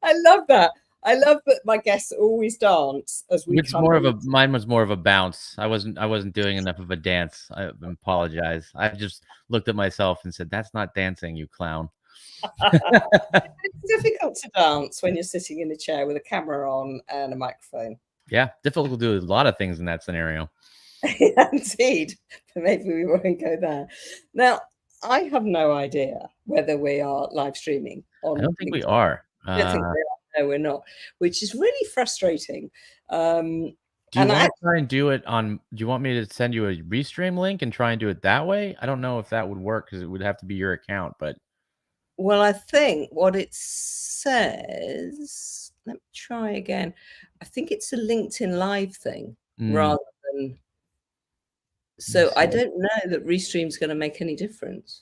I love that. I love that my guests always dance as we It's come more of a into. mine was more of a bounce. I wasn't doing enough of a dance. I apologize. I just looked at myself and said, "That's not dancing, you clown." It's difficult to dance when you're sitting in a chair with a camera on and a microphone. Yeah, difficult to do a lot of things in that scenario. Indeed, but maybe we won't go there. Now, I have no idea whether we are live streaming I on don't think we LinkedIn. are. I don't think we are. No, we're not, which is really frustrating. Um, Do you and want I, to try and do it on? Do you want me to send you a restream link and try and do it that way? I don't know if that would work because it would have to be your account. But well, I think what it says, let me try again. I think it's a LinkedIn Live thing rather than. let me So I see. don't know that Restream's going to make any difference,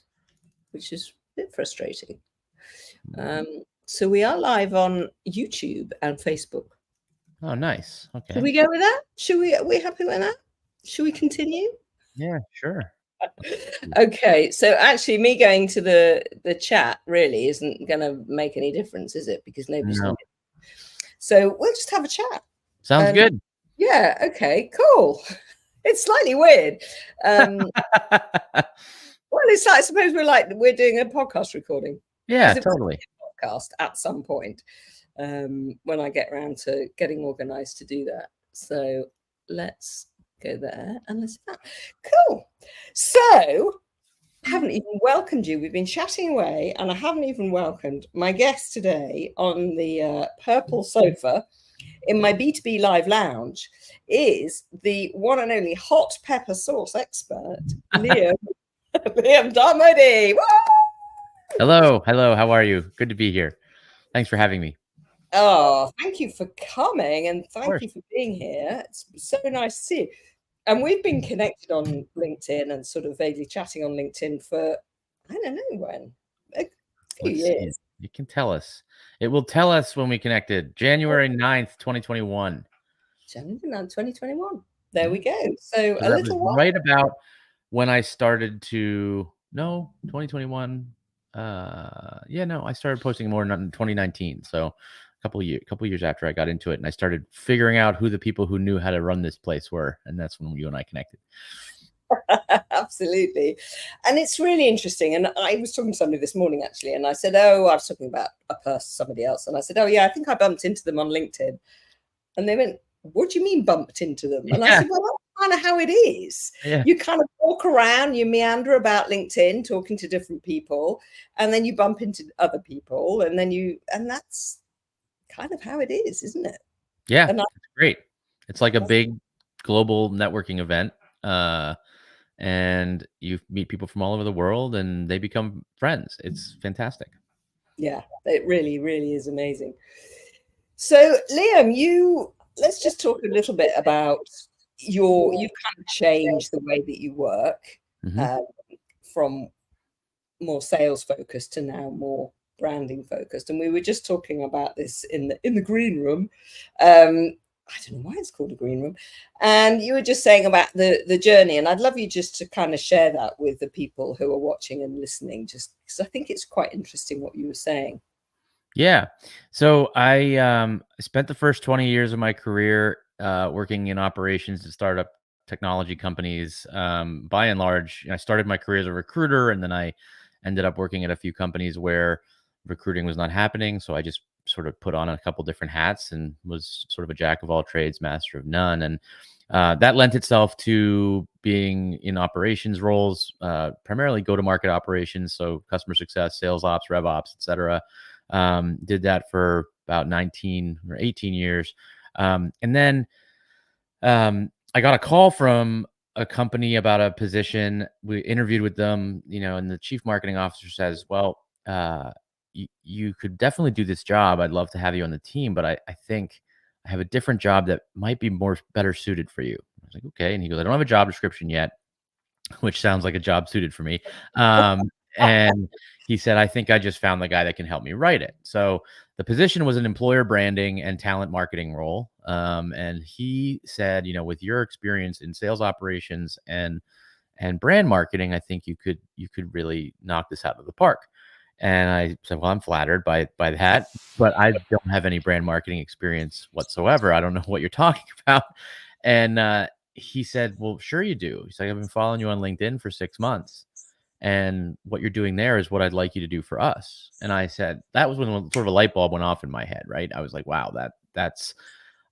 which is a bit frustrating. So we are live on YouTube and Facebook. Oh, nice. Should Okay. we go with that? Should we? Are we happy with that? Should we continue? Yeah, sure. Okay. So actually, me going to the chat really isn't going to make any difference, is it? Because nobody's going No. to. So we'll just have a chat. Sounds good. Yeah. Okay. Cool. It's slightly weird. Well, it's like I suppose we're doing a podcast recording. Yeah, totally. Podcast at some point when I get around to getting organized to do that. So let's go there and let's that. Cool. So I haven't even welcomed you. We've been chatting away, and I haven't even welcomed my guest today on the purple sofa in my B2B live lounge is the one and only hot pepper sauce expert, Liam Darmody. Hello. How are you? Good to be here. Thanks for having me. Oh, thank you for coming and thank you for being here. It's so nice to see you. And we've been connected on LinkedIn and sort of vaguely chatting on LinkedIn for, I don't know when, a few years. You can tell us. It will tell us when we connected. January 9th, 2021. January 9th, 2021. There we go. So a that little was while. right about when I started to 2021. I started posting more in 2019. So a couple years after I got into it, and I started figuring out who the people who knew how to run this place were, and that's when you and I connected. Absolutely. And it's really interesting. And I was talking to somebody this morning actually, and I said, I was talking about somebody else, and I said, I think I bumped into them on LinkedIn. And they went, what do you mean bumped into them? And I said, well, that's kind of how it is. Yeah. You kind of walk around, you meander about LinkedIn, talking to different people, and then you bump into other people, and that's kind of how it is, isn't it? Yeah, it's great. It's like a big global networking event. And you meet people from all over the world and they become friends. It's fantastic. Yeah, it really, really is amazing. So, Liam, let's just talk a little bit about you've kind of changed the way that you work from more sales focused to now more branding focused. And we were just talking about this in the green room. I don't know why it's called a green room. And you were just saying about the journey. And I'd love you just to kind of share that with the people who are watching and listening, just because I think it's quite interesting what you were saying. Yeah. So I spent the first 20 years of my career working in operations and startup technology companies. By and large, I started my career as a recruiter, and then I ended up working at a few companies where recruiting was not happening. So I just sort of put on a couple different hats and was sort of a jack of all trades, master of none. And that lent itself to being in operations roles, primarily go-to-market operations, so customer success, sales ops, rev ops, etc. Did that for about 19 or 18 years. And then I got a call from a company about a position. We interviewed with them, and the chief marketing officer says, well, you could definitely do this job. I'd love to have you on the team, but I think I have a different job that might be better suited for you. I was like, okay. And he goes, I don't have a job description yet, which sounds like a job suited for me. And he said, I think I just found the guy that can help me write it. So the position was an employer branding and talent marketing role. And he said, with your experience in sales operations and brand marketing, I think you could really knock this out of the park. And I said, well, I'm flattered by that, but I don't have any brand marketing experience whatsoever. I don't know what you're talking about. And he said, well, sure you do. He's like, I've been following you on LinkedIn for 6 months. And what you're doing there is what I'd like you to do for us. And I said, that was when sort of a light bulb went off in my head, right? I was like, wow, that's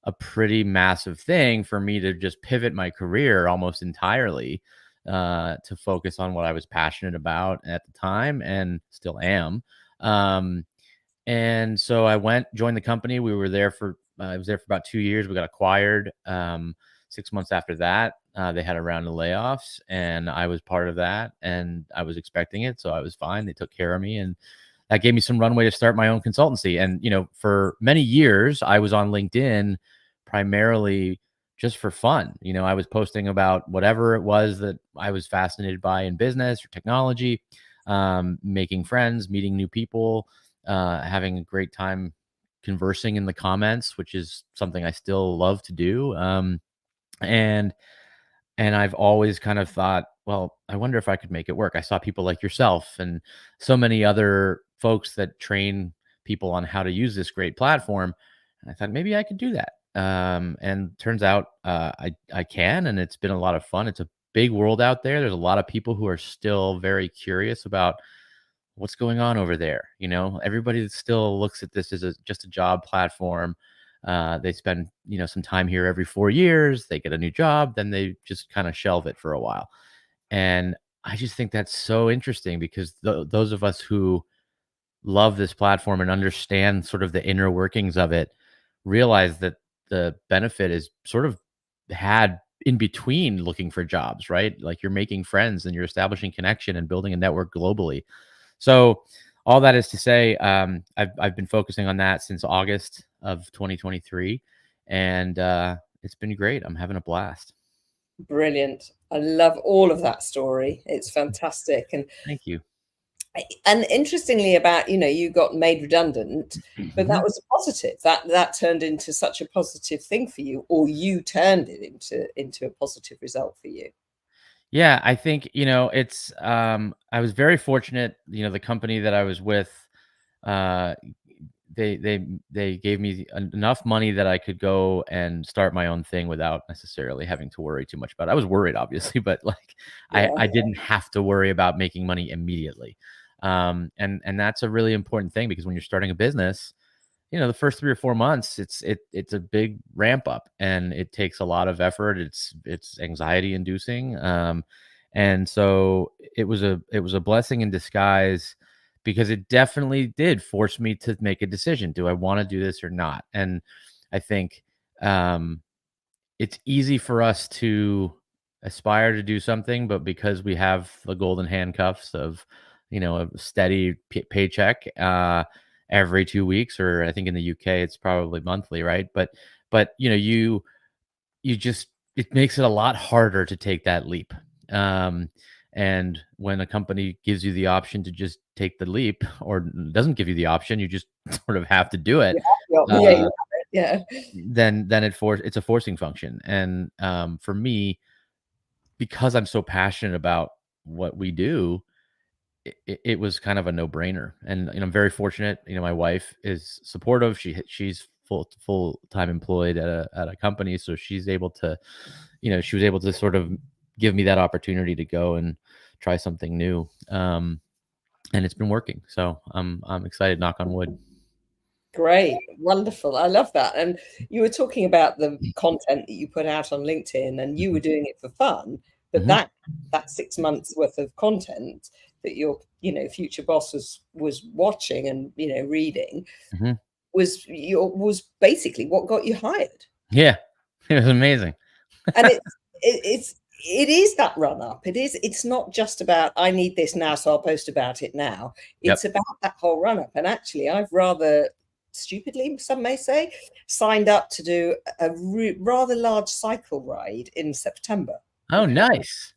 a pretty massive thing for me to just pivot my career almost entirely to focus on what I was passionate about at the time and still am. Um, and so I joined the company. We were there for, I was there for about 2 years. We got acquired. 6 months after that, they had a round of layoffs, and I was part of that, and I was expecting it. So I was fine. They took care of me, and that gave me some runway to start my own consultancy. And, for many years, I was on LinkedIn primarily just for fun. I was posting about whatever it was that I was fascinated by in business or technology, making friends, meeting new people, having a great time conversing in the comments, which is something I still love to do. And I've always kind of thought, well, I wonder if I could make it work. I saw people like yourself and so many other folks that train people on how to use this great platform. And I thought maybe I could do that. And turns out I can, and it's been a lot of fun. It's a big world out there. There's a lot of people who are still very curious about what's going on over there. Everybody still looks at this as just a job platform. They spend, some time here every 4 years, they get a new job, then they just kind of shelve it for a while. And I just think that's so interesting because those of us who love this platform and understand sort of the inner workings of it realize that the benefit is sort of had in between looking for jobs, right? Like you're making friends and you're establishing connection and building a network globally. So all that is to say, I've been focusing on that since August of 2023, and it's been great. I'm having a blast. Brilliant. I love all of that story. It's fantastic. Thank you. And interestingly about, you got made redundant, but that was a positive. That turned into such a positive thing for you, or you turned it into a positive result for you. Yeah, I think, it's I was very fortunate, the company that I was with, uh they gave me enough money that I could go and start my own thing without necessarily having to worry too much about it. I was worried obviously, but like Yeah. I didn't have to worry about making money immediately. And that's a really important thing because when you're starting a business, the first 3 or 4 months, it's a big ramp up and it takes a lot of effort. It's anxiety inducing. And so it was a blessing in disguise because it definitely did force me to make a decision. Do I want to do this or not? And I think um, it's easy for us to aspire to do something, but because we have the golden handcuffs of, a steady paycheck every 2 weeks, or I think in the UK it's probably monthly, right? But you just it makes it a lot harder to take that leap. Um, and when a company gives you the option to just take the leap, or doesn't give you the option, you just sort of have to do it. Yeah. Yeah. Uh, Yeah. then it's a forcing function. And for me, because I'm so passionate about what we do, it was kind of a no brainer. And I'm very fortunate. My wife is supportive. She's full time employed at a company, so she's able to, she was able to sort of give me that opportunity to go and try something new. And it's been working. So I'm excited. Knock on wood. Great. Wonderful. I love that. And you were talking about the content that you put out on LinkedIn, and you were doing it for fun, but Hmm. that 6 months worth of content that your, future boss was watching and, reading Hmm. was basically what got you hired. Yeah, it was amazing. And it is that run up. It's not just about I need this now, so I'll post about it now. Yep. It's about that whole run up. And actually, I've rather stupidly, some may say, signed up to do a rather large cycle ride in September. Oh, Okay, nice.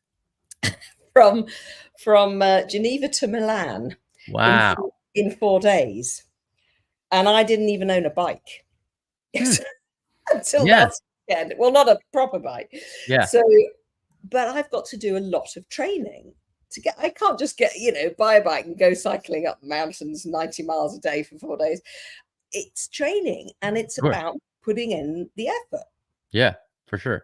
from Geneva to Milan in Wow. in 4 days, and I didn't even own a bike Hmm. until Yeah. last weekend. Well, not a proper bike. Yeah. So, but I've got to do a lot of training. to get, I can't just get, buy a bike and go cycling up mountains 90 miles a day for 4 days. It's training, and it's Of course. about putting in the effort Yeah, for sure.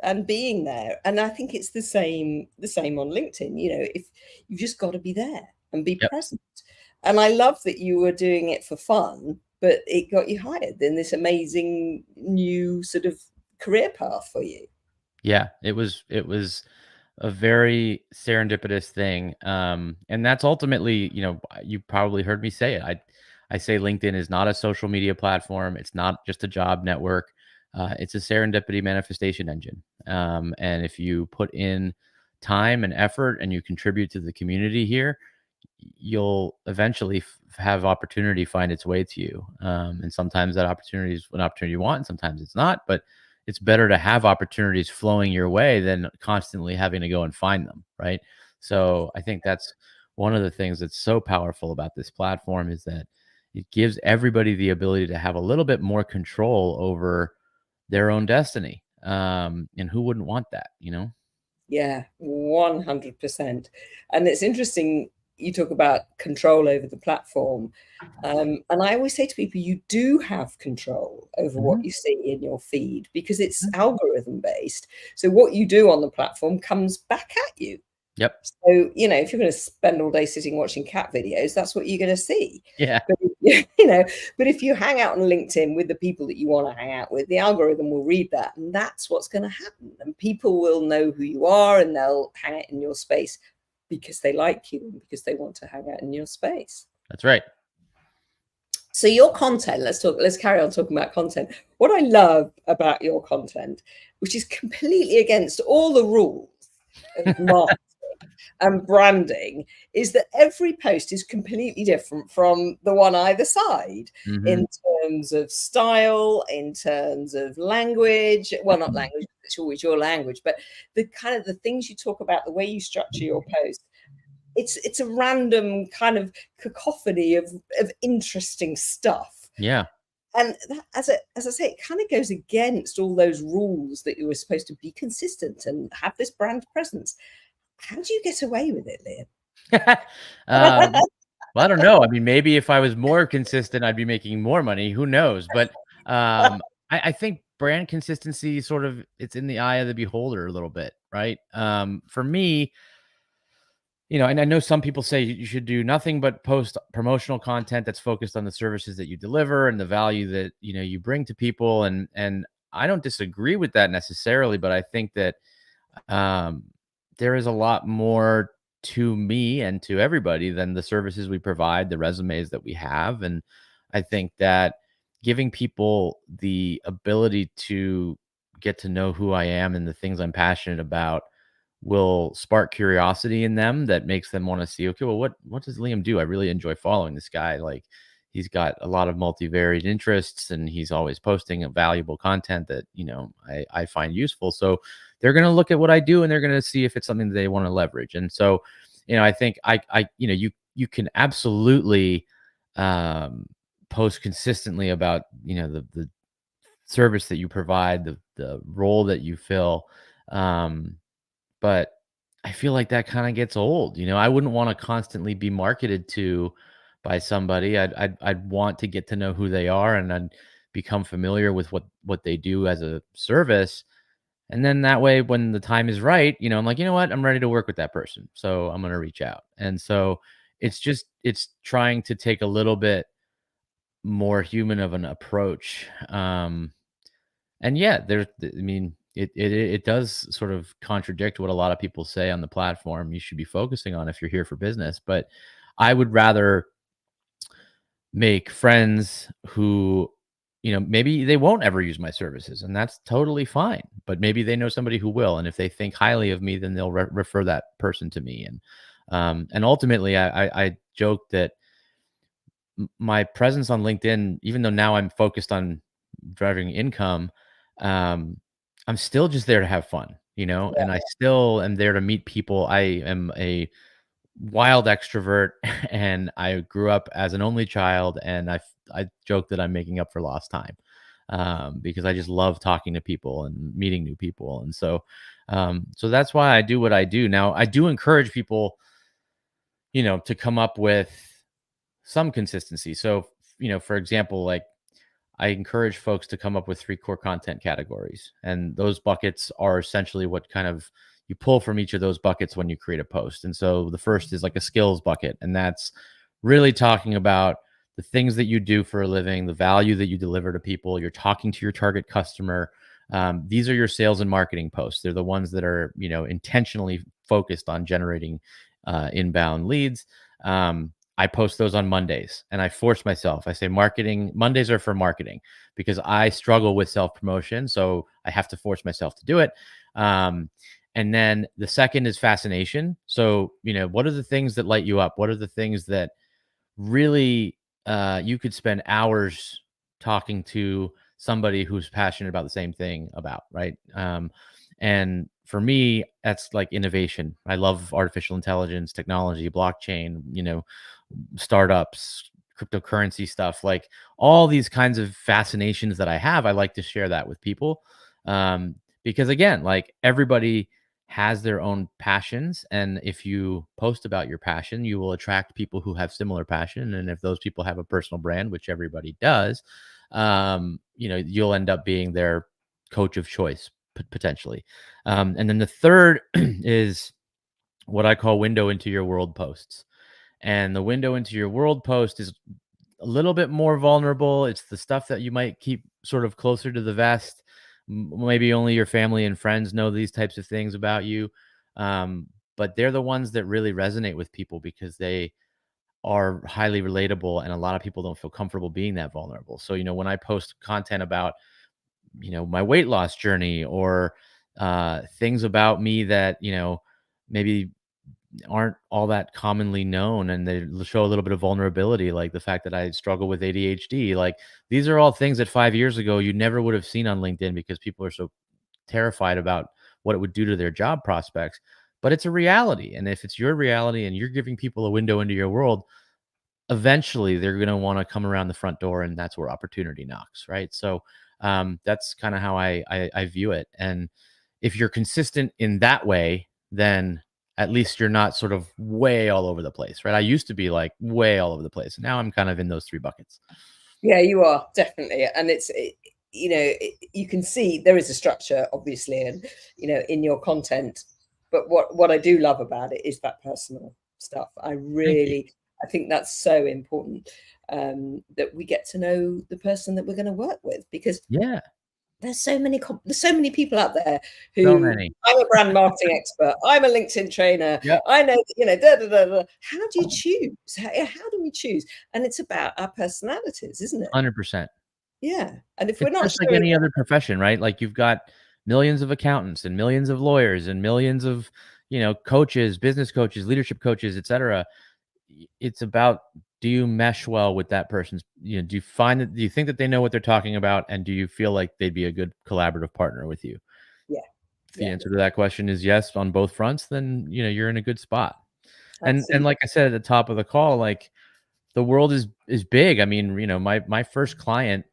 and being there. And I think it's the same on LinkedIn. If you've just got to be there and be Yep. present. And I love that you were doing it for fun, but it got you hired in this amazing new sort of career path for you. Yeah, it was a very serendipitous thing. And that's ultimately, you probably heard me say it. I say LinkedIn is not a social media platform. It's not just a job network. It's a serendipity manifestation engine. And if you put in time and effort and you contribute to the community here, you'll eventually have opportunity find its way to you. And sometimes that opportunity is an opportunity you want, and sometimes it's not. But it's better to have opportunities flowing your way than constantly having to go and find them, right? So I think that's one of the things that's so powerful about this platform is that it gives everybody the ability to have a little bit more control over their own destiny. And who wouldn't want that, you know? Yeah, 100%. And it's interesting you talk about control over the platform. And I always say to people, you do have control over what Mhm. you see in your feed because it's algorithm based. So what you do on the platform comes back at you. Yep. So, if you're going to spend all day sitting watching cat videos, that's what you're going to see. Yeah. But, you know, but if you hang out on LinkedIn with the people that you want to hang out with, the algorithm will read that. And that's what's going to happen. And people will know who you are and they'll hang out in your space because they like you and because they want to hang out in your space. That's right. So your content, let's carry on talking about content. What I love about your content, which is completely against all the rules of marketing and branding, is that every post is completely different from the one either side Mhm. in terms of style, in terms of language. Well, not language, it's always your language, but the kind of the things you talk about, the way you structure your post. It's a random kind of cacophony of interesting stuff. Yeah. And that, as I say, it kind of goes against all those rules that you were supposed to be consistent and have this brand presence. How do you get away with it, Liam? Um, well, I don't know. I mean, maybe if I was more consistent, I'd be making more money. Who knows? But I think brand consistency sort of it's in the eye of the beholder a little bit, right? For me, and I know some people say you should do nothing but post promotional content that's focused on the services that you deliver and the value that you bring to people, and I don't disagree with that necessarily, but I think that um, there is a lot more to me and to everybody than the services we provide, the resumes that we have. And I think that giving people the ability to get to know who I am and the things I'm passionate about will spark curiosity in them that makes them want to see, okay, well, what does Liam do? I really enjoy following this guy. Like he's got a lot of multivariate interests and he's always posting a valuable content that, I find useful. So they're going to look at what I do and they're going to see if it's something that they want to leverage. And so, I think you can absolutely um, post consistently about, the service that you provide, the role that you fill. Um, but I feel like that kinda gets old, I wouldn't wanna constantly be marketed to by somebody. I'd want to get to know who they are, and I'd become familiar with what they do as a service, and then that way, when the time is right, I'm like, "You know what? I'm ready to work with that person, so I'm gonna reach out." And so, it's trying to take a little bit more human of an approach, and yeah, I mean, it does sort of contradict what a lot of people say on the platform you should be focusing on if you're here for business. But I would rather make friends who, maybe they won't ever use my services, and that's totally fine. But maybe they know somebody who will, and if they think highly of me, then they'll refer that person to me. And ultimately, I joke that my presence on LinkedIn, even though now I'm focused on driving income, um, I'm still just there to have fun, and I still am there to meet people. I am a wild extrovert and I grew up as an only child, and I joke that I'm making up for lost time because I just love talking to people and meeting new people. And so that's why I do what I do. Now, I do encourage people to come up with some consistency. So, for example, like I encourage folks to come up with 3 core content categories. And those buckets are essentially what kind of you pull from each of those buckets when you create a post. And so the first is like a skills bucket. And that's really talking about the things that you do for a living, the value that you deliver to people. You're talking to your target customer. These are your sales and marketing posts. They're the ones that are, intentionally focused on generating inbound leads. I post those on Mondays and I force myself. I say marketing Mondays are for marketing because I struggle with self promotion. So I have to force myself to do it. And then the second is fascination. So, what are the things that light you up? What are the things that really you could spend hours talking to somebody who's passionate about the same thing about, right? And for me, that's like innovation. I love artificial intelligence, technology, blockchain, startups, cryptocurrency stuff, like all these kinds of fascinations that I have. I like to share that with people. Because again, like everybody has their own passions. And if you post about your passion, you will attract people who have similar passion. And if those people have a personal brand, which everybody does, you'll end up being their coach of choice potentially. And then the third is what I call window into your world posts. And the window into your world post is a little bit more vulnerable. It's the stuff that you might keep sort of closer to the vest. Maybe only your family and friends know these types of things about you. But they're the ones that really resonate with people because they are highly relatable and a lot of people don't feel comfortable being that vulnerable. So, when I post content about, my weight loss journey or things about me that, maybe aren't all that commonly known and they show a little bit of vulnerability, like the fact that I struggle with ADHD. Like these are all things that 5 years ago you never would have seen on LinkedIn because people are so terrified about what it would do to their job prospects. But it's a reality. And if it's your reality and you're giving people a window into your world, eventually they're going to want to come around the front door and that's where opportunity knocks, right? So that's kind of how I view it. And if you're consistent in that way, then at least you're not sort of way all over the place, right? I used to be like way all over the place. Now I'm kind of in those 3 buckets. Yeah, you are definitely. And you can see there is a structure, obviously, and, in your content. But what I do love about it is that personal stuff. Thank you. I think that's so important, that we get to know the person that we're going to work with, because Yeah. there's so many people out there So who, many. I'm a brand marketing expert, I'm a LinkedIn trainer, Yep. I know, da, da, da, da. How do you choose? How do we choose? And it's about our personalities, isn't it? 100%. Yeah. And if we're It's not just like showing any that, other profession, right? Like you've got millions of accountants and millions of lawyers and millions of, coaches, business coaches, leadership coaches, etc. It's about, do you mesh well with that person's, do you think that they know what they're talking about? And do you feel like they'd be a good collaborative partner with you? yeah, If the yeah, answer to that question is yes on both fronts, then, you're in a good spot. And absolutely. like I said at the top of the call, like the world is big. I mean, my first client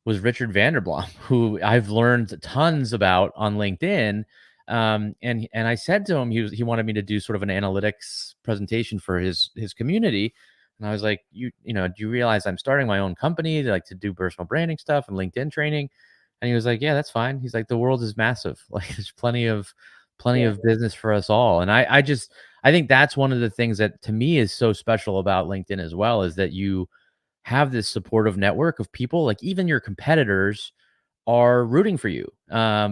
was Richard Vanderblom, who I've learned tons about on LinkedIn. And I said to him, he wanted me to do sort of an analytics presentation for his community. And I was like, do you realize I'm starting my own company to do personal branding stuff and LinkedIn training? And he was like, yeah, that's fine. He's like, the world is massive. Like there's plenty Yeah. of business for us all. And I think that's one of the things that to me is so special about LinkedIn as well, is that you have this supportive network of people, like even your competitors are rooting for you,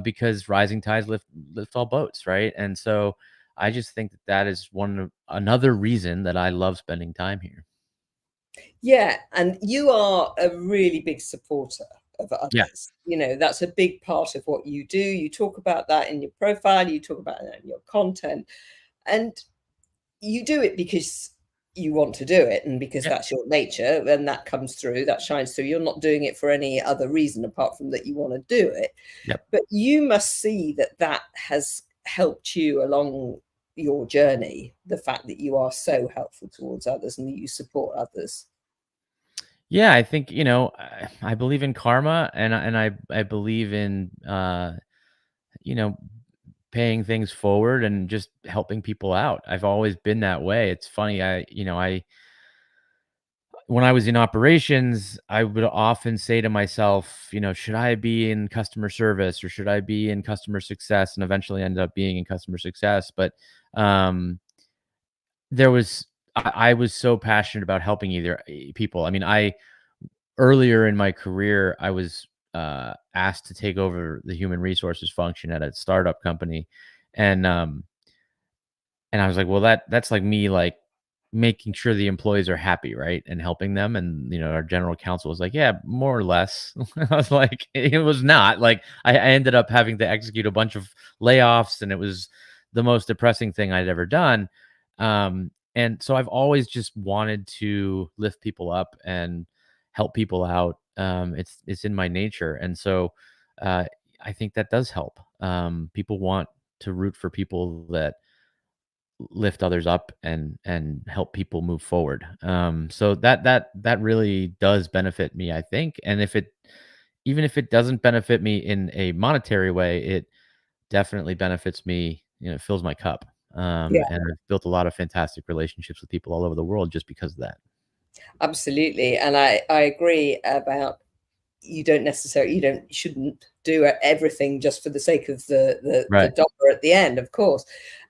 because rising tides lift all boats, right? And so I just think that that is another reason that I love spending time here. Yeah. And you are a really big supporter of Yeah. others. That's a big part of what you do. You talk about that in your profile, you talk about that in your content. And you do it because you want to do it and because Yeah. that's your nature, and that comes through, that shines through. You're not doing it for any other reason apart from that you want to do it. Yep. But you must see that that has helped you along your journey, the fact that you are so helpful towards others and that you support others. Yeah, I think, I believe in karma, and I believe in, you know paying things forward and just helping people out. I've always been that way. It's funny, I when I was in operations, I would often say to myself, should I be in customer service or should I be in customer success? And eventually ended up being in customer success. But um, there was, I was so passionate about helping either people. I mean, earlier in my career, I was asked to take over the human resources function at a startup company, and I was like, well, that's like me, like making sure the employees are happy, right? And helping them. And, our general counsel was like, yeah, more or less. I was like, it was not like I ended up having to execute a bunch of layoffs, and it was the most depressing thing I'd ever done. And so I've always just wanted to lift people up and help people out. It's in my nature. And so uh, I think that does help. People want to root for people that lift others up and help people move forward. So that really does benefit me, I think. And even if it doesn't benefit me in a monetary way, it definitely benefits me. It fills my cup. Yeah, And I've built a lot of fantastic relationships with people all over the world just because of that. absolutely. And I agree about you shouldn't do everything just for the sake of the Right. dollar at the end, of course.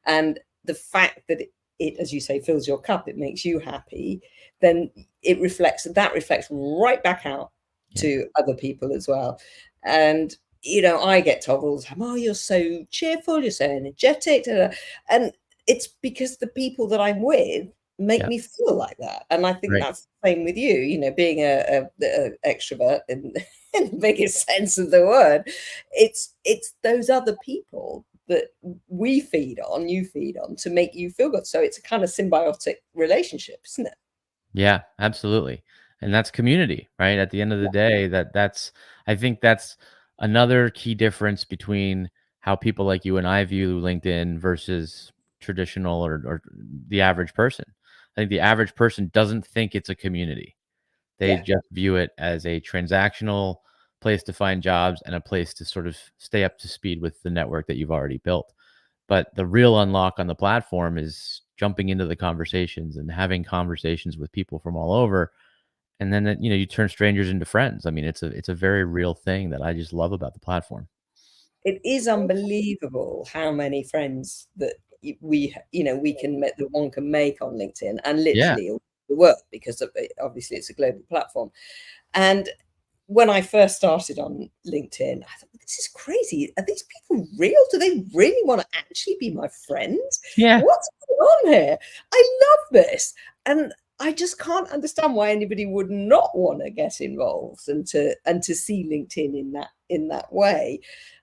And the fact that it, as you say, fills your cup, it makes you happy, then that reflects right back out Yeah. to other people as well. And I get told all the time, oh, you're so cheerful, you're so energetic, and it's because the people that I'm with make Yeah. me feel like that. And I think Right. that's the same with you, being a extrovert in, in the biggest sense of the word. It's those other people that we feed on, you feed on, to make you feel good. So it's a kind of symbiotic relationship, isn't it? Yeah, absolutely. And that's community, right? At the end of the day, I think that's another key difference between how people like you and I view LinkedIn versus traditional or the average person. I think the average person doesn't think it's a community. They Yeah. just view it as a transactional place to find jobs and a place to sort of stay up to speed with the network that you've already built. But the real unlock on the platform is jumping into the conversations and having conversations with people from all over. And then, you turn strangers into friends. I mean, it's a very real thing that I just love about the platform. It is unbelievable how many friends that we can make, that one can make on LinkedIn, and Yeah. literally all the work, because obviously it's a global platform. And when I first started on LinkedIn, I thought, this is crazy. Are these people real? Do they really want to actually be my friends? Yeah. What's going on here? I love this. And I just can't understand why anybody would not want to get involved and to see LinkedIn in that way.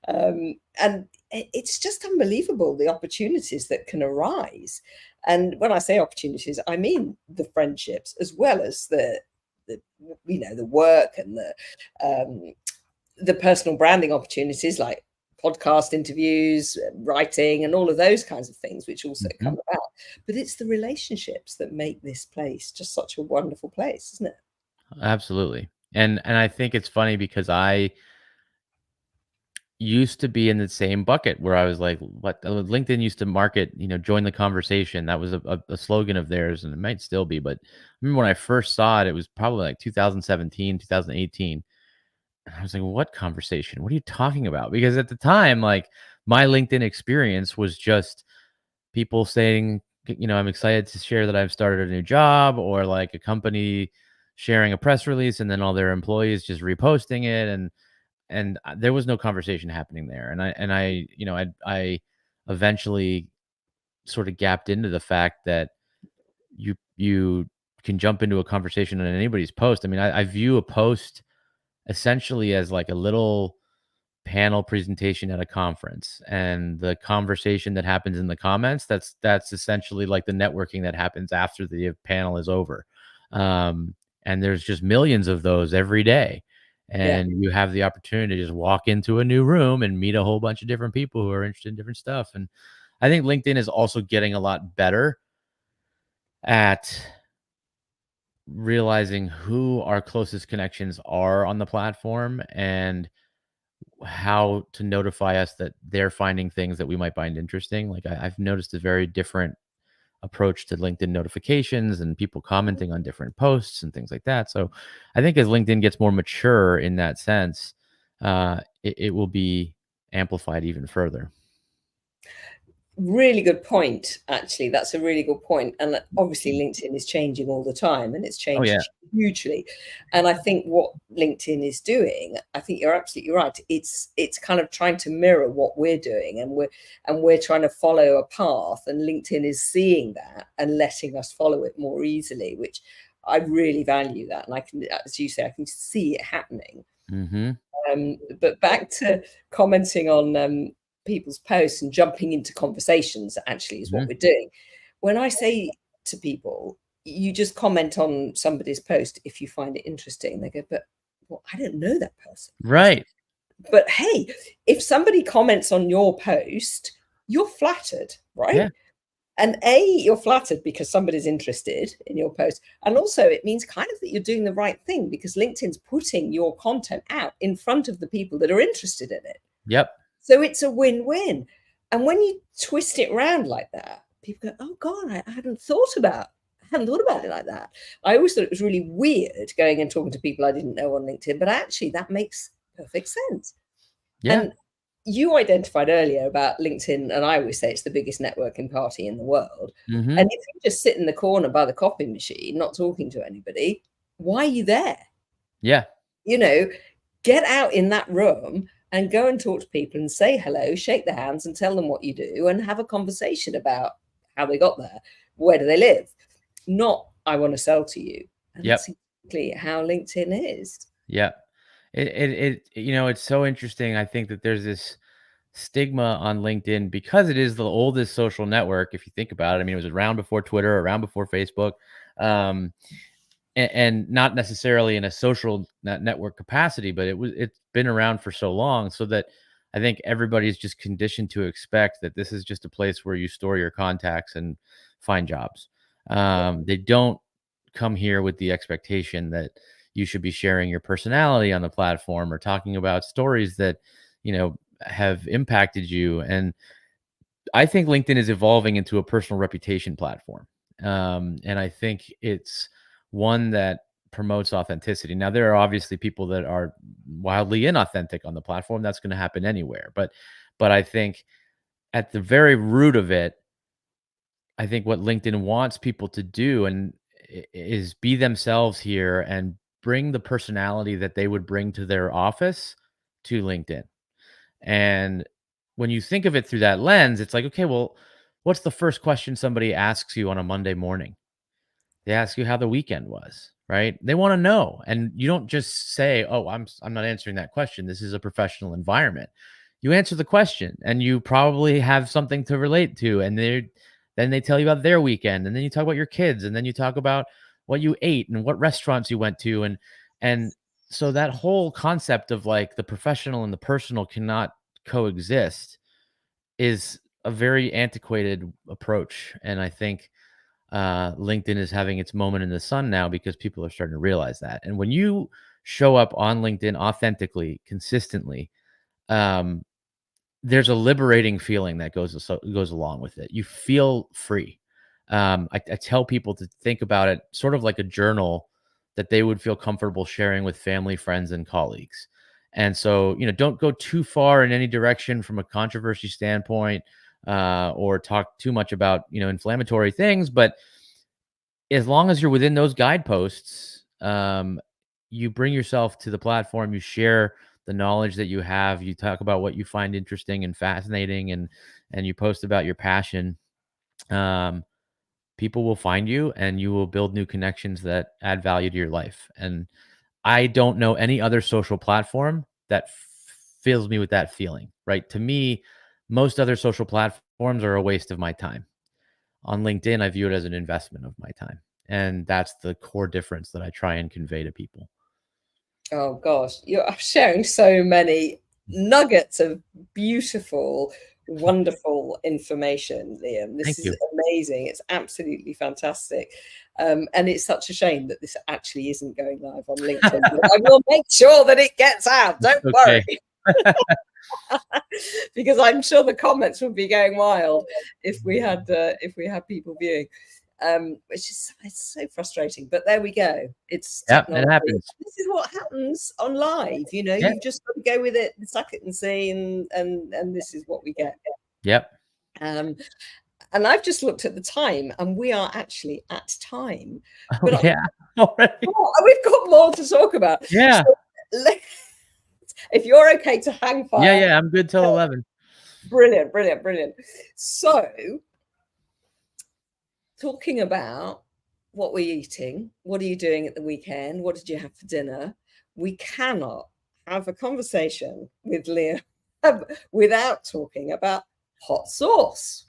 And it's just unbelievable, the opportunities that can arise. And when I say opportunities, I mean the friendships as well as the the work and the personal branding opportunities, like podcast interviews, writing, and all of those kinds of things, which also Mhm. come about. But it's the relationships that make this place just such a wonderful place, isn't it? Absolutely. And I think it's funny because I used to be in the same bucket where I was like, what LinkedIn used to market, join the conversation. That was a slogan of theirs, and it might still be. But I remember when I first saw it, it was probably like 2017, 2018. And I was like, what conversation? What are you talking about? Because at the time, like my LinkedIn experience was just people saying, I'm excited to share that I've started a new job, or like a company sharing a press release and then all their employees just reposting it. And there was no conversation happening there. And I I eventually sort of gapped into the fact that you can jump into a conversation on anybody's post. I mean, I view a post essentially as like a little panel presentation at a conference, and the conversation that happens in the comments, that's essentially like the networking that happens after the panel is over. And there's just millions of those every day, Yeah. and you have the opportunity to just walk into a new room and meet a whole bunch of different people who are interested in different stuff. And I think LinkedIn is also getting a lot better at realizing who our closest connections are on the platform, and how to notify us that they're finding things that we might find interesting. Like I've noticed a very different approach to LinkedIn notifications and people commenting on different posts and things like that. So I think as LinkedIn gets more mature in that sense, it will be amplified even further. Really good point, actually. That's a really good point. And obviously, LinkedIn is changing all the time, and it's Oh yeah. changed hugely. And I think what LinkedIn is doing, I think you're absolutely right. It's kind of trying to mirror what we're doing, and we're trying to follow a path. And LinkedIn is seeing that and letting us follow it more easily, which I really value that. And I can, as you say, I can see it happening. Mm-hmm. But back to commenting on people's posts and jumping into conversations actually is what we're doing. When I say to people, you just comment on somebody's post if you find it interesting, they go, but well, I don't know that person. Right. But hey, if somebody comments on your post, you're flattered, right? Yeah. And you're flattered because somebody's interested in your post. And also it means kind of that you're doing the right thing because LinkedIn's putting your content out in front of the people that are interested in it. Yep. So it's a win-win. And when you twist it around like that, people go, oh God, I hadn't thought about it like that. I always thought it was really weird going and talking to people I didn't know on LinkedIn, but actually that makes perfect sense. Yeah. And you identified earlier about LinkedIn, and I always say it's the biggest networking party in the world. Mm-hmm. And if you just sit in the corner by the copy machine, not talking to anybody, why are you there? Yeah. Get out in that room and go and talk to people and say hello, shake their hands and tell them what you do and have a conversation about how they got there. Where do they live? Not, I want to sell to you. And Yep. that's exactly how LinkedIn is. Yeah. It's so interesting. I think that there's this stigma on LinkedIn because it is the oldest social network. If you think about it, I mean, it was around before Twitter, around before Facebook, and not necessarily in a social network capacity, but it's been around for so long, so that I think everybody's just conditioned to expect that this is just a place where you store your contacts and find jobs. They don't come here with the expectation that you should be sharing your personality on the platform or talking about stories that have impacted you. And I think LinkedIn is evolving into a personal reputation platform. And I think it's one that promotes authenticity. Now, there are obviously people that are wildly inauthentic on the platform. That's going to happen anywhere. But I think at the very root of it, I think what LinkedIn wants people to do is be themselves here and bring the personality that they would bring to their office to LinkedIn. And when you think of it through that lens, it's like, okay, well, what's the first question somebody asks you on a Monday morning? They ask you how the weekend was, right? They want to know. And you don't just say, "Oh, I'm not answering that question. This is a professional environment." You answer the question and you probably have something to relate to, and then they tell you about their weekend, and then you talk about your kids, and then you talk about what you ate and what restaurants you went to, and so that whole concept of like the professional and the personal cannot coexist is a very antiquated approach. And I think LinkedIn is having its moment in the sun now because people are starting to realize that. And when you show up on LinkedIn authentically, consistently, um, there's a liberating feeling that goes along with it. You feel free. I tell people to think about it sort of like a journal that they would feel comfortable sharing with family, friends, and colleagues. And so, don't go too far in any direction from a controversy standpoint, or talk too much about, inflammatory things. But as long as you're within those guideposts, you bring yourself to the platform, you share the knowledge that you have, you talk about what you find interesting and fascinating, and you post about your passion. People will find you and you will build new connections that add value to your life. And I don't know any other social platform that fills me with that feeling, right? To me, most other social platforms are a waste of my time. On LinkedIn, I view it as an investment of my time. And that's the core difference that I try and convey to people. Oh gosh, you're sharing so many nuggets of beautiful, wonderful information, Liam. This Thank is you. amazing. It's absolutely fantastic. And it's such a shame that this actually isn't going live on LinkedIn. But I will make sure that it gets out. Don't Okay. worry. Because I'm sure the comments would be going wild if we had people viewing. Which is it's so frustrating. But there we go. It's Yep, it technology. happens. This is what happens on live. You know, Yeah. you've just got to go with it, suck it and see, and this is what we get. Yep. Um, and I've just looked at the time, and we are actually at time. Oh, But yeah. Already. we've got more to talk about. Yeah. So, if you're okay to hang Yeah, fire, yeah, I'm good till 11. brilliant, brilliant, brilliant. So, talking about what we're eating, what are you doing at the weekend? What did you have for dinner? We cannot have a conversation with Leah without talking about hot sauce.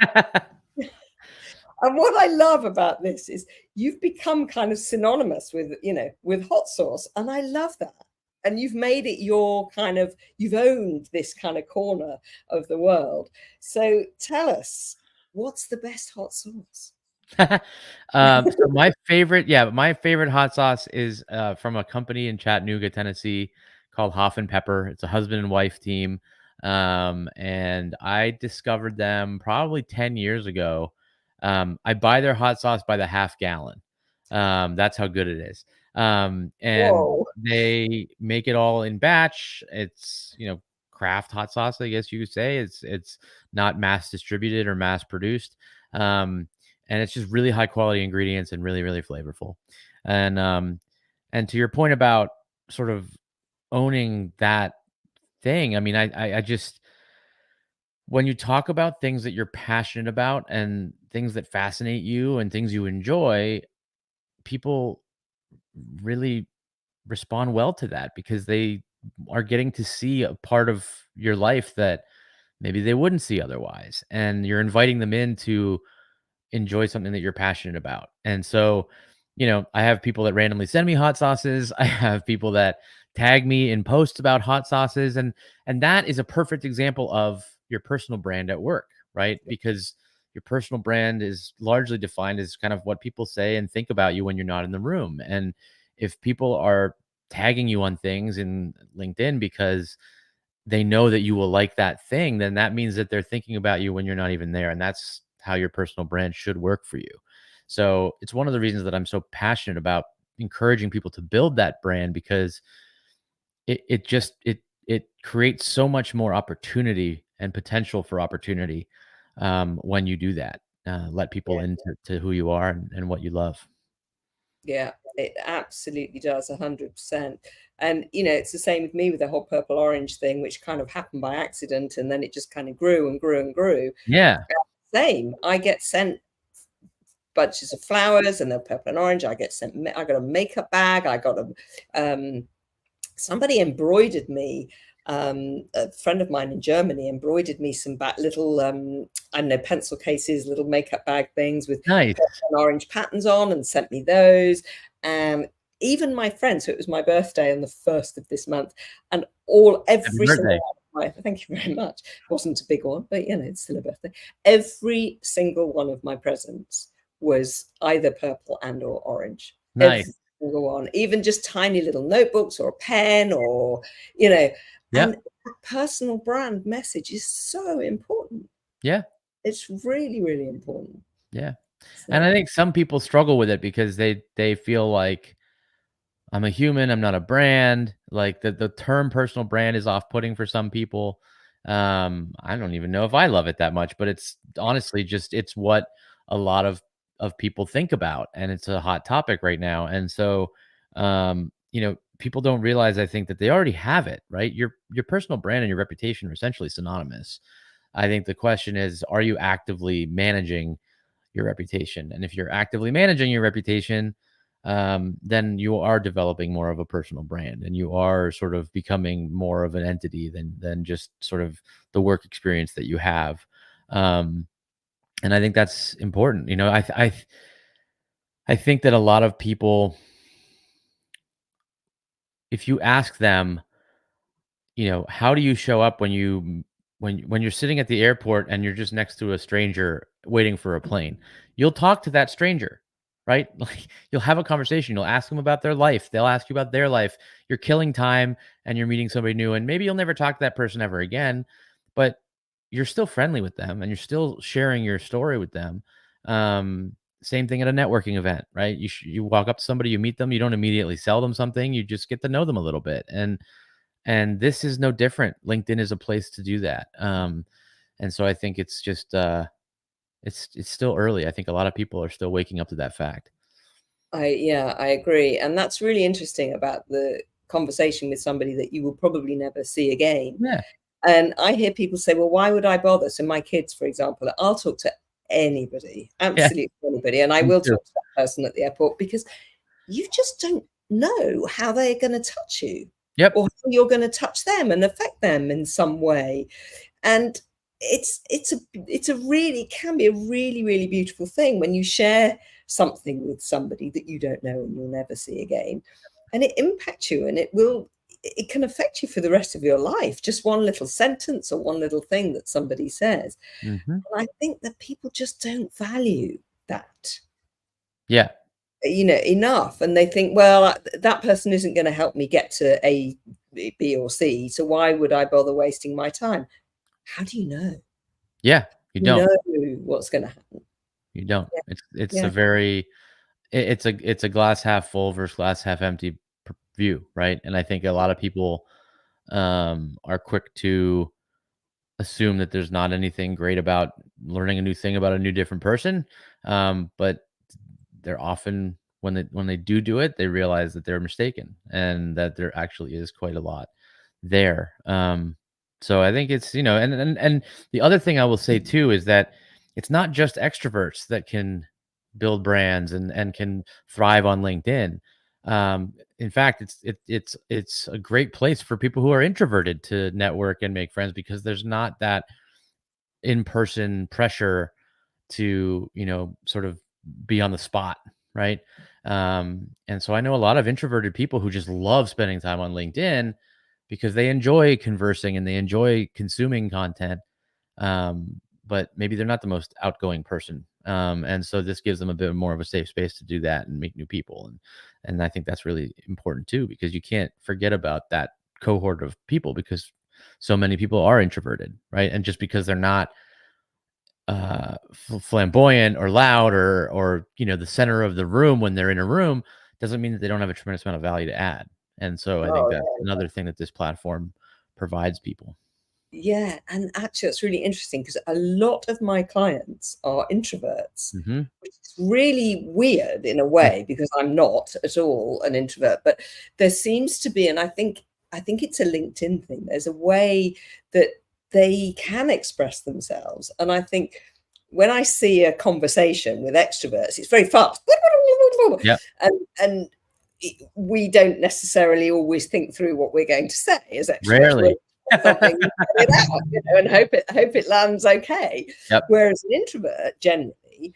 And what I love about this is you've become kind of synonymous with, you know, with hot sauce. And I love that. And you've made it your kind of, you've owned this kind of corner of the world. So tell us, what's the best hot sauce? So my favorite hot sauce is from a company in Chattanooga, Tennessee called Hoff and Pepper. It's a husband and wife team. And I discovered them probably 10 years ago. I buy their hot sauce by the half gallon. That's how good it is. And Whoa. they make it all in batch. It's, craft hot sauce, I guess you could say. It's not mass distributed or mass produced. And it's just really high quality ingredients and really, really flavorful. And to your point about sort of owning that thing, I mean, I just, when you talk about things that you're passionate about and things that fascinate you and things you enjoy, people really respond well to that because they are getting to see a part of your life that maybe they wouldn't see otherwise. And you're inviting them in to enjoy something that you're passionate about. And so, I have people that randomly send me hot sauces. I have people that tag me in posts about hot sauces, and that is a perfect example of your personal brand at work, right? Because your personal brand is largely defined as kind of what people say and think about you when you're not in the room. And if people are tagging you on things in LinkedIn because they know that you will like that thing, then that means that they're thinking about you when you're not even there. And that's how your personal brand should work for you. So it's one of the reasons that I'm so passionate about encouraging people to build that brand because it creates so much more opportunity and potential for opportunity when you do that. Let people Yeah. into who you are and what you love. Yeah, it absolutely does, 100%. And, you know, it's the same with me with the whole purple orange thing, which kind of happened by accident. And then it just kind of grew and grew and grew. Yeah. Same. I get sent bunches of flowers and they're purple and orange. I got a makeup bag. I got somebody embroidered me. A friend of mine in Germany embroidered me some little, I don't know, pencil cases, little makeup bag things with Nice. orange patterns on and sent me those. And even my friends, so it was my birthday on the 1st of this month, and Happy every single birthday. one of thank you very much. It wasn't a big one, but you know, it's still a birthday. Every single one of my presents was either purple and or orange. Nice. Every single one, even just tiny little notebooks or a pen or, you know, Yep. and personal brand message is so important. Yeah. It's really, really important. Yeah. And I So, think some people struggle with it because they feel like I'm a human, I'm not a brand. Like the term personal brand is off-putting for some people. I don't even know if I love it that much, but it's honestly just it's what a lot of people think about and it's a hot topic right now. And so people don't realize I think that they already have it, right? Your personal brand and your reputation are essentially synonymous. I think the question is, are you actively managing your reputation? And if you're actively managing your reputation, then you are developing more of a personal brand and you are sort of becoming more of an entity than just sort of the work experience that you have. Um, and I think that's important. I think that a lot of people, if you ask them, how do you show up when you're sitting at the airport and you're just next to a stranger waiting for a plane, you'll talk to that stranger. right? Like you'll have a conversation, you'll ask them about their life, they'll ask you about their life. You're killing time and you're meeting somebody new, and maybe you'll never talk to that person ever again, but you're still friendly with them and you're still sharing your story with them. Um, Same thing at a networking event, right? You walk up to somebody, you meet them, you don't immediately sell them something, you just get to know them a little bit. And this is no different. LinkedIn is a place to do that. And so I think it's just it's still early. I think a lot of people are still waking up to that fact. Yeah, I agree. And that's really interesting about the conversation with somebody that you will probably never see again. Yeah. And I hear people say, well, why would I bother? So my kids, for example, I'll talk to anybody, Yeah. absolutely anybody, and I Me will too. talk to that person at the airport because you just don't know how they're going to touch you Yep. or how you're going to touch them and affect them in some way. And it's a really can be a really, really beautiful thing when you share something with somebody that you don't know and you'll never see again, and it impacts you, and it can affect you for the rest of your life, just one little sentence or one little thing that somebody says. Hmm. And I think that people just don't value that, Yeah. enough, and they think, well, that person isn't going to help me get to A, B, or C, so why would I bother wasting my time? How do you know? Yeah. You You don't. know what's going to happen. You don't. Yeah, It's a yeah, very it's a glass half full versus glass half empty view, right? And I think a lot of people are quick to assume that there's not anything great about learning a new thing about a new different person. But they're often when they do it, they realize that they're mistaken and that there actually is quite a lot there. So I think it's and the other thing I will say too is that it's not just extroverts that can build brands and can thrive on LinkedIn. In fact, it's a great place for people who are introverted to network and make friends because there's not that in-person pressure to, sort of be on the spot, right? And so I know a lot of introverted people who just love spending time on LinkedIn because they enjoy conversing and they enjoy consuming content. But maybe they're not the most outgoing person. And so this gives them a bit more of a safe space to do that and meet new people. And I think that's really important too, because you can't forget about that cohort of people because so many people are introverted, right? And just because they're not flamboyant or loud or the center of the room when they're in a room doesn't mean that they don't have a tremendous amount of value to add. And so I think oh that's another thing that this platform provides people. yeah, and actually it's really interesting because a lot of my clients are introverts, Hmm. which is really weird in a Yeah. way because I'm not at all an introvert, but there seems to be, and I think it's a LinkedIn thing. There's a way that they can express themselves, and I think when I see a conversation with extroverts, it's very fast, Yeah. and we don't necessarily always think through what we're going to say as extroverts. We're Rarely. something, get it out, and hope it lands okay. Yep. Whereas an introvert generally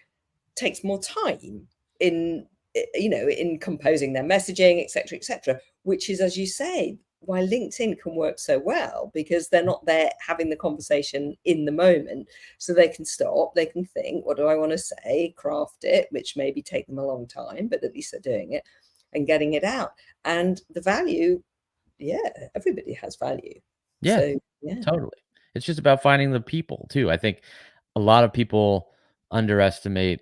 takes more time in in composing their messaging, etc., which is, as you say, why LinkedIn can work so well, because they're not there having the conversation in the moment, so they can stop, they can think, what do I want to say, craft it, which maybe take them a long time, but at least they're doing it and getting it out. And the value, yeah, everybody has value. Yeah, So yeah. totally. It's just about finding the people too. I think a lot of people underestimate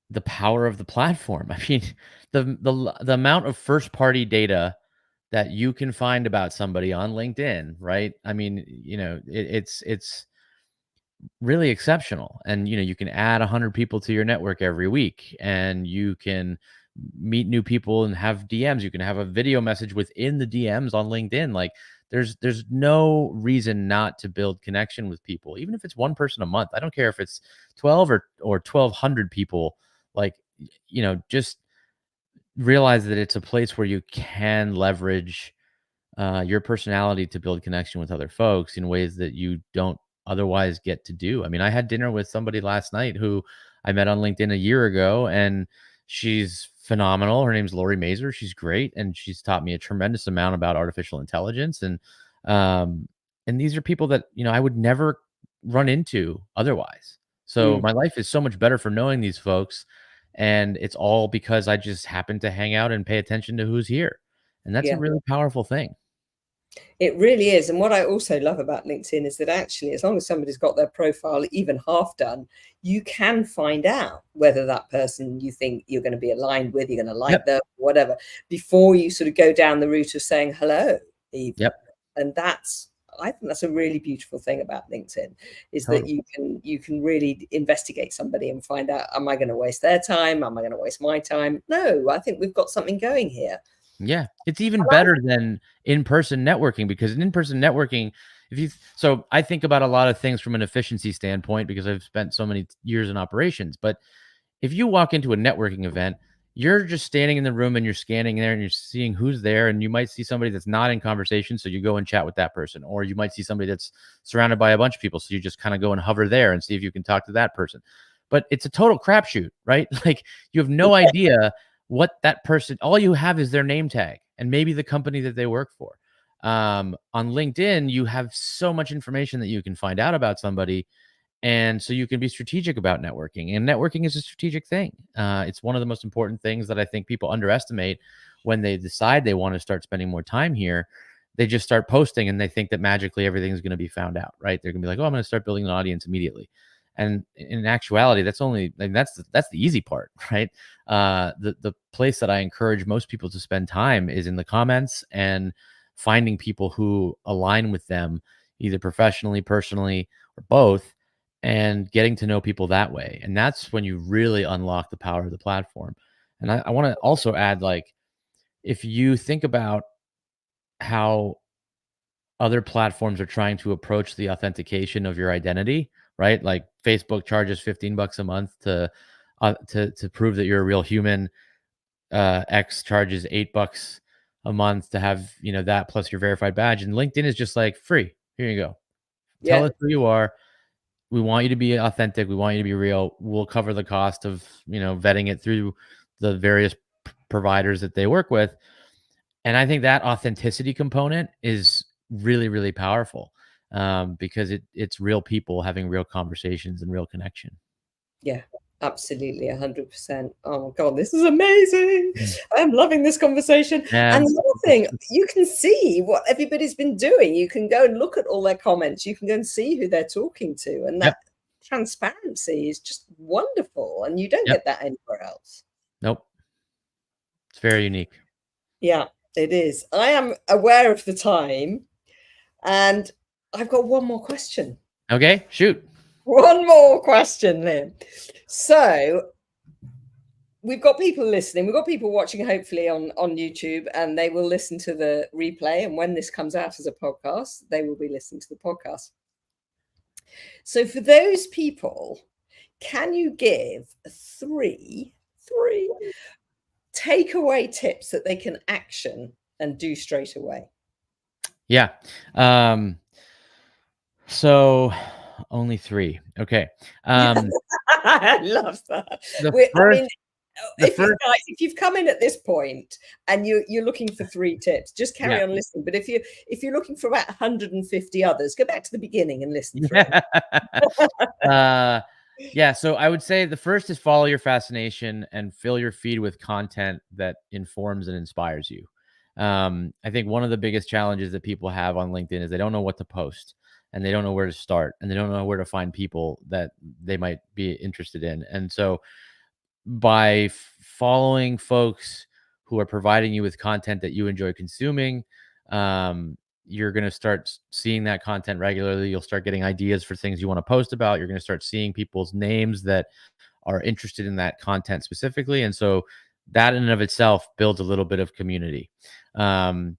the power of the platform. I mean, the amount of first party data that you can find about somebody on LinkedIn, right? I mean, it's really exceptional. And you can add 100 people to your network every week, and you can meet new people and have DMs. You can have a video message within the DMs on LinkedIn. Like there's no reason not to build connection with people, even if it's one person a month. I don't care if it's 12 or 1200 people. Like just realize that it's a place where you can leverage your personality to build connection with other folks in ways that you don't otherwise get to do. I mean, I had dinner with somebody last night who I met on LinkedIn a year ago, and she's phenomenal. Her name's Lori Mazer. She's great, and she's taught me a tremendous amount about artificial intelligence. Um, and these are people that I would never run into otherwise. So Mm. my life is so much better for knowing these folks And it's all because I just happen to hang out and pay attention to who's here. And that's a Yeah. really powerful thing. It really is. And what I also love about LinkedIn is that actually, as long as somebody's got their profile even half done, you can find out whether that person you think you're going to be aligned with, you're going to like Yep. them, whatever, before you sort of go down the route of saying hello, even. Yep. And I think that's a really beautiful thing about LinkedIn, is that Totally. you can really investigate somebody and find out, am I going to waste their time? Am I going to waste my time? No, I think we've got something going here. Yeah, it's even better than in-person networking, because in in-person networking, so I think about a lot of things from an efficiency standpoint because I've spent so many years in operations. But if you walk into a networking event, you're just standing in the room and you're scanning there and you're seeing who's there, and you might see somebody that's not in conversation, so you go and chat with that person, or you might see somebody that's surrounded by a bunch of people, so you just kind of go and hover there and see if you can talk to that person. But it's a total crapshoot, right? Like, you have no idea what that person, all you have is their name tag and maybe the company that they work for. On LinkedIn, you have so much information that you can find out about somebody. And so you can be strategic about networking, and networking is a strategic thing. It's one of the most important things that I think people underestimate when they decide they want to start spending more time here. They just start posting and they think that magically everything's going to be found out, right? They're going to be like, oh, I'm going to start building an audience immediately. And in actuality, that's only, I mean, that's the easy part, right? The place that I encourage most people to spend time is in the comments and finding people who align with them, either professionally, personally, or both, and getting to know people that way. And that's when you really unlock the power of the platform. And I want to also add, like, if you think about how other platforms are trying to approach the authentication of your identity, right? Like Facebook charges $15 a month to prove that you're a real human. X charges $8 a month to have, that plus your verified badge. And LinkedIn is just like, free. Here you go. Tell Yeah. us who you are. We want you to be authentic. We want you to be real. We'll cover the cost of, vetting it through the various providers that they work with. And I think that authenticity component is really, really powerful, because it's real people having real conversations and real connection. Yeah, absolutely, 100%. Oh my God, this is amazing. Mm. I'm loving this conversation. Yeah. And the other thing, you can see what everybody's been doing. You can go and look at all their comments. You can go and see who they're talking to. And Yep. that transparency is just wonderful. And you don't Yep. get that anywhere else. Nope. It's very unique. Yeah, it is. I am aware of the time. And I've got one more question. Okay, shoot. One more question, Liam. So we've got people listening. We've got people watching, hopefully, on YouTube, and they will listen to the replay. And when this comes out as a podcast, they will be listening to the podcast. So for those people, can you give three takeaway tips that they can action and do straight away? Yeah. So only three. Okay. I love that. The I first mean, the if you first guys, if you've come in at this point and you're looking for three tips, just carry Yeah. on listening. But if you're looking for about 150 others, go back to the beginning and listen through. Yeah, so I would say the first is follow your fascination and fill your feed with content that informs and inspires you. I think one of the biggest challenges that people have on LinkedIn is they don't know what to post, and they don't know where to start, and they don't know where to find people that they might be interested in. And so by following folks who are providing you with content that you enjoy consuming, you're going to start seeing that content regularly. You'll start getting ideas for things you want to post about. You're going to start seeing people's names that are interested in that content specifically. And so that in and of itself builds a little bit of community. And,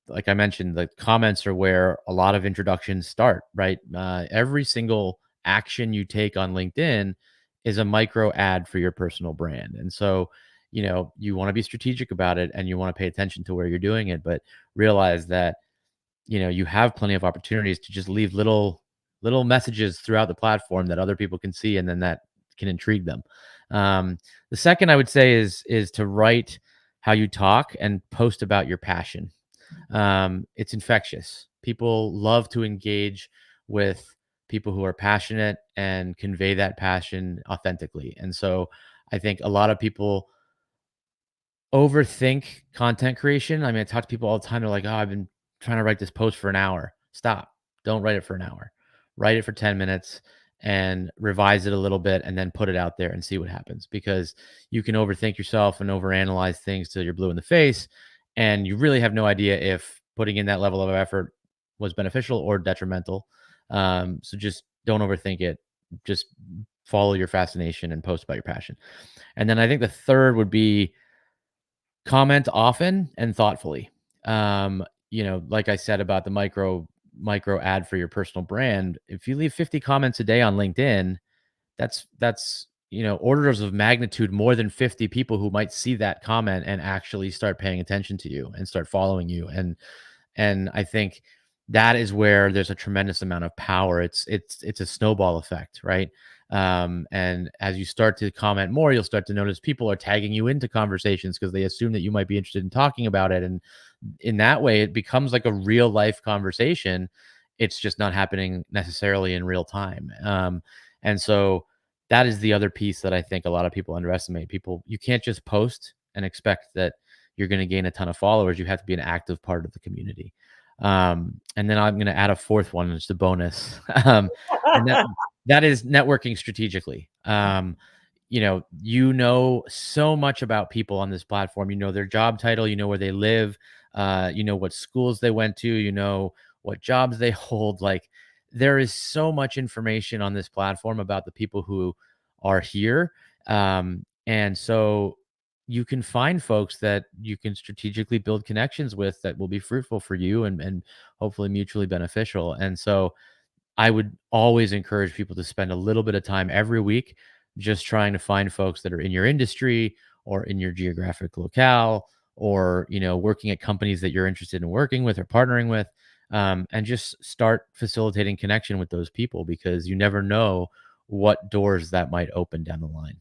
like I mentioned, the comments are where a lot of introductions start, right? Every single action you take on LinkedIn is a micro ad for your personal brand. And so, you want to be strategic about it, and you want to pay attention to where you're doing it, but realize that, you have plenty of opportunities to just leave little messages throughout the platform that other people can see, and then that can intrigue them. The second I would say is to write how you talk and post about your passion. It's infectious. People love to engage with people who are passionate and convey that passion authentically. And so I think a lot of people overthink content creation. I mean, I talk to people all the time. They're like, "Oh, I've been trying to write this post for an hour." Stop. Don't write it for an hour. Write it for 10 minutes and revise it a little bit and then put it out there and see what happens, because you can overthink yourself and overanalyze things till you're blue in the face, and you really have no idea if putting in that level of effort was beneficial or detrimental. So just don't overthink it. Just follow your fascination and post about your passion. And then I think the third would be comment often and thoughtfully. Like I said about the micro ad for your personal brand, if you leave 50 comments a day on LinkedIn, that's orders of magnitude more than 50 people who might see that comment and actually start paying attention to you and start following you. And I think that is where there's a tremendous amount of power. It's a snowball effect, right? And as you start to comment more, you'll start to notice people are tagging you into conversations because they assume that you might be interested in talking about it. And in that way, it becomes like a real life conversation. It's just not happening necessarily in real time. And so that is the other piece that I think a lot of people underestimate. You can't just post and expect that you're going to gain a ton of followers. You have to be an active part of the community. And then I'm going to add a fourth one, it's a bonus. And that is networking strategically. So much about people on this platform. You know their job title, you know where they live, you know what schools they went to, you know what jobs they hold. Like, there is so much information on this platform about the people who are here. And so you can find folks that you can strategically build connections with that will be fruitful for you and hopefully mutually beneficial. And so I would always encourage people to spend a little bit of time every week just trying to find folks that are in your industry or in your geographic locale, or working at companies that you're interested in working with or partnering with, and just start facilitating connection with those people, because you never know what doors that might open down the line.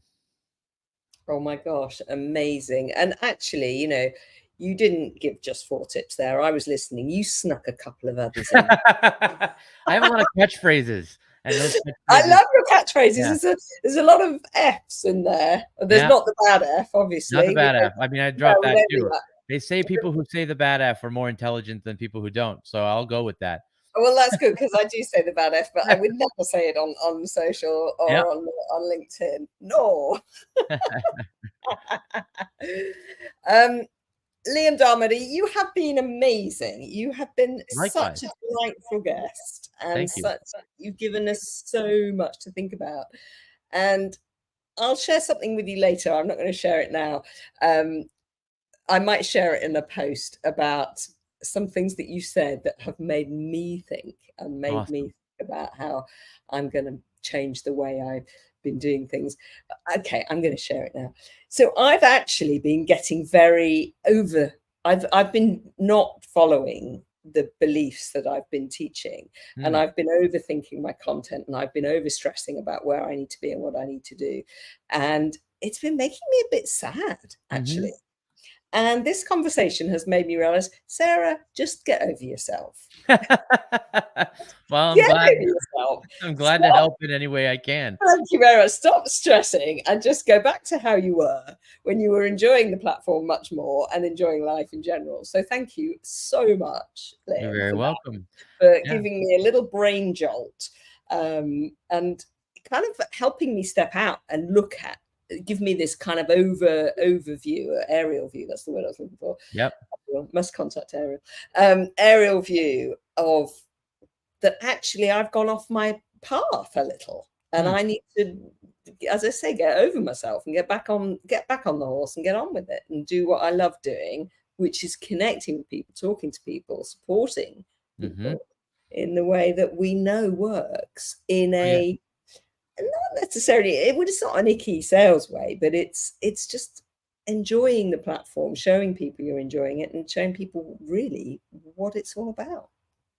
Oh my gosh, amazing. And actually, you didn't give just 4 tips there. I was listening. You snuck a couple of others in. I have a lot of catchphrases, and those I catchphrases, love your catchphrases. yeah, There's a lot of F's in there. There's yeah, not the bad F, not the obviously. bad F. I mean, I No, dropped we that don't do too. that. They say people who say the bad F are more intelligent than people who don't, so I'll go with that. Well, that's good, because I do say the bad F, but I would never say it on social Yep. or on LinkedIn. No. um, Liam Darmody, you have been amazing. You have been such Likewise. a delightful guest, and Thank you. you've given us so much to think about. And I'll share something with you later. I'm not going to share it now. I might share it in a post about some things that you said that have made me think and made me Awesome. think about how I'm going to change the way I've been doing things. Okay, I'm going to share it now. So I've actually been getting very I've been not following the beliefs that I've been teaching, and Mm. I've been overthinking my content, and I've been overstressing about where I need to be and what I need to do. And it's been making me a bit sad, Mhm. actually. And this conversation has made me realize, Sarah, just get over yourself. Well, Get over yourself. I'm glad to Stop. help in any way I can. Thank you very much. Stop stressing and just go back to how you were when you were enjoying the platform much more and enjoying life in general. So thank you so much, You're Liam, very for that, welcome. for Yeah. giving me a little brain jolt, and kind of helping me step out and give me this kind of overview, aerial view. That's the word I was looking for. Yep. Must contact Ariel. Aerial view of that. Actually, I've gone off my path a little, and Hmm. I need to, as I say, get over myself and get back on the horse and get on with it and do what I love doing, which is connecting with people, talking to people, supporting Mhm. people in the way that we know works in Oh, yeah. a not necessarily it's not an icky sales way, but it's just enjoying the platform, showing people you're enjoying it, and showing people really what it's all about.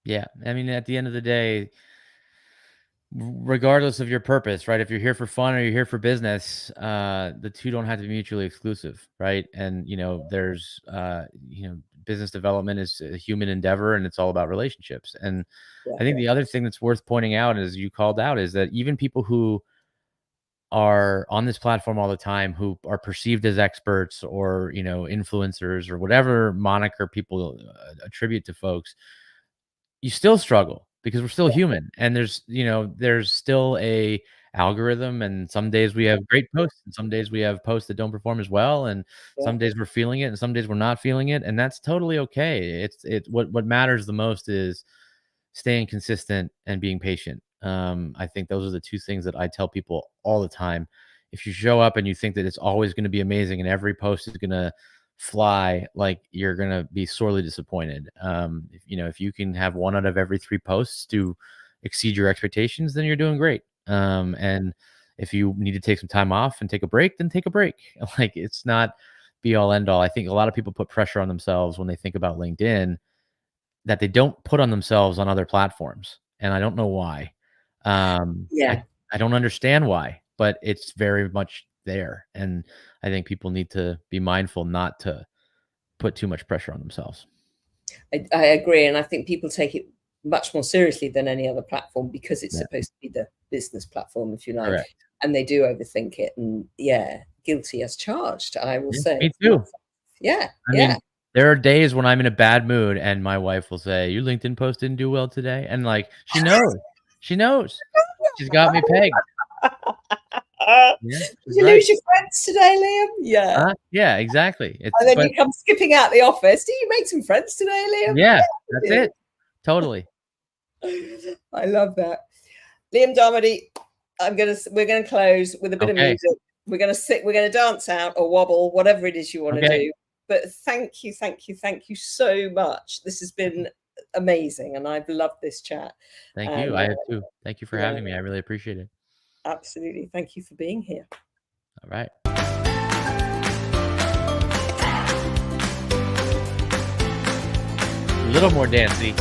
Yeah. I mean, at the end of the day, regardless of your purpose, right? If you're here for fun or you're here for business, the two don't have to be mutually exclusive, right? And there's business development is a human endeavor, and it's all about relationships. And Yeah. I think the other thing that's worth pointing out, as you called out, is that even people who are on this platform all the time, who are perceived as experts or, influencers or whatever moniker people attribute to folks, you still struggle because we're still human, and there's still a algorithm, and some days we have great posts and some days we have posts that don't perform as well, and Yeah. some days we're feeling it and some days we're not feeling it, and that's totally okay. What matters the most is staying consistent and being patient. I think those are the two things that I tell people all the time. If you show up and you think that it's always going to be amazing and every post is going to fly, like, you're going to be sorely disappointed. If you can have one out of every three posts to exceed your expectations, then you're doing great. And if you need to take some time off and take a break, then take a break. Like, it's not be all end all. I think a lot of people put pressure on themselves when they think about LinkedIn that they don't put on themselves on other platforms, and I don't know why. I Yeah. I don't understand why, but it's very much there, and I think people need to be mindful not to put too much pressure on themselves. I agree. And I think people take it much more seriously than any other platform because it's Yeah, supposed to be the business platform, if you like. correct. And they do overthink it. And yeah, guilty as charged, I will Yeah, say. me too. Yeah. I Yeah. mean, there are days when I'm in a bad mood and my wife will say, "Your LinkedIn post didn't do well today," and, like, she knows. She knows. She's got me pegged. Yeah, Did she's you right. lose your friends today, Liam? Yeah. Yeah, exactly. And then But you come skipping out the office. Did you make some friends today, Liam? yeah, Yeah, that's I it. Totally. did. I love that. Liam Darmody, we're gonna close with a bit of Okay. music. We're gonna dance out or wobble, whatever it is you want to Okay. do. But thank you, thank you, thank you so much. This has been amazing, and I've loved this chat. Thank you. And I have too. Thank you for yeah, having me. I really appreciate it. absolutely. Thank you for being here. All right. A little more dancey.